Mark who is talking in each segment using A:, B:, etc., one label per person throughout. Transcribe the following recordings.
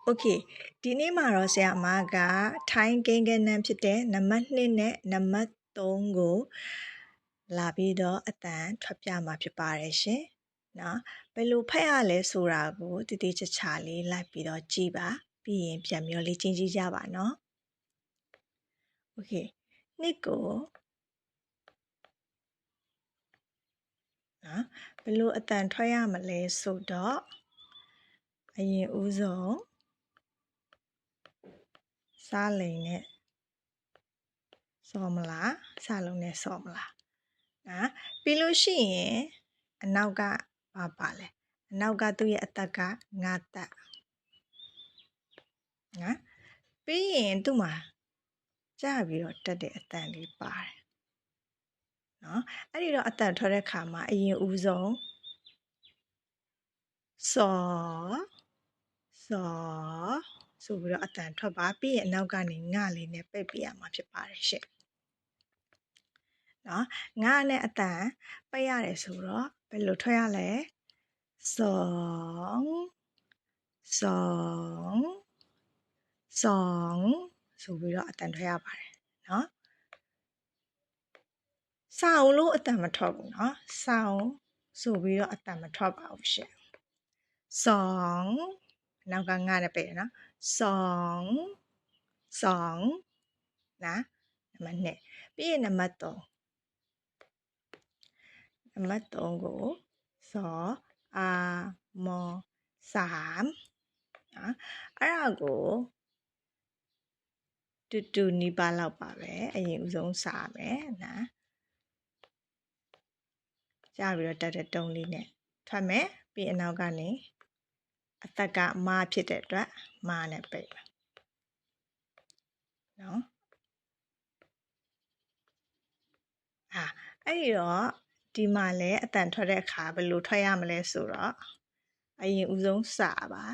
A: โอเคဒီနေ့မှာတော့ဆရာမကထိုင်းကိန်းကနန်းဖြစ်တဲ့နံပါတ်2နဲ့နံပါတ်3ကိုလာပြီးတော့အတန်ထွက်ပြမှာဖြစ်ပါတယ်ရှင်။နော်ဘယ်လိုဖတ်ရလဲဆိုတာကိုတည်တည်ချာချာလေးလိုက်ပြီးတော့ကြည့်ပါပြီးရင်ပြန်ပြီးတော့လေ့ကျင့်ကြည့်ကြပါနော်။โอเคနှစ်ကိုနော်ဘယ်လိုအတန်ထွက်ရမလဲဆိုတော့အရင်ဦးဆုံးစားလိန်နဲ့စောမလားစားလုံးနဲ့စောမလားနော်ပြီးလို့ရှိရင်အနောက်ကဘာပါလဲအနောက်ကသူ့ရဲ့အသက်ကငါသက်နော်ပြီးရင်သူ့မှာကြာပြီးတော့တက်တဲ့အတန်လေးပါတယ်နော်အဲ့ဒီတော့အတန်ထွက်တဲ့ခါမှာအရင်ဦးဆုံးစောဆိုပြီးတော့အတန်ထွက်ပါပြီးရင်အနောက်ကနေငါလေးနဲ့ပိတ်ပြရမှာဖြစ်ပါတယ်ရှင့်နော်ငါနဲ့အတန်ပိတ်ရတယ်ဆိုတော့ဘယ်လိုထွက်ရလဲစောဆိုပြီးတော့အတန်ထွက်ရပါတယ်နော်ဆောင်းလို့အတန်မထွက်ဘူးနော်ဆောင်းဆိုပြီးတော့အတန်မထွက်ပါဘူးရှင့်ဆောင်းနောက်ကငါနဲ့ပိတ်ရနော်ဆောင်းနော်နံပါတ်2ပြီးရင်နံပါတ်3ကိုစောအာမော3နော်အဲ့ဒါကိုတူနီးပါးလောက်ပါပဲအရင်ဦးဆုံးစားမယ်နော်ကြာပြီးတော့တက်တဲ့တုံးလေးနဲ့ထွက်မယ်ပြီးအနောက်ကနေအသက်ကမဖြစ်တဲ့အတွက်မနဲ့ပိတ်မယ်နော်အဲ့ဒီတော့ဒီမှာလည်းအတန်ထွက်တဲ့အခါဘယ်လိုထွက်ရမလဲဆိုတော့အရင်ဦးဆုံးစာပါ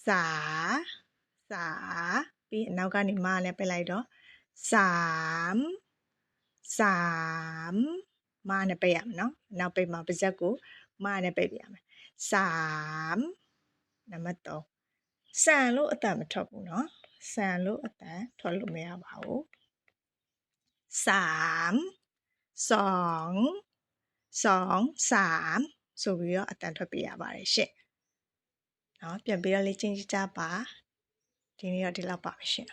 A: စာပြီးအနောက်ကနေမနဲ့ပိတ်လိုက်တော့3မနဲ့ပိတ်ရမယ်နော်နောက်ပိတ်မှာပါဇက်ကိုမနဲ့ပိတ်ပြရမယ်3နံပါတ်3ဆန်လို့အတန်မထွက်ဘူးနော်ဆန်လို့အတန်ထွက်လို့မရပါဘူး3 2 3ဆိုပြီးတော့အတန်ထွက်ပြရပါတယ်ရှင့်เนาะပြန်ပြီးတော့လေ့ကျင့်ကြပါဒီနေ့တော့ဒီလောက်ပါပဲရှင့်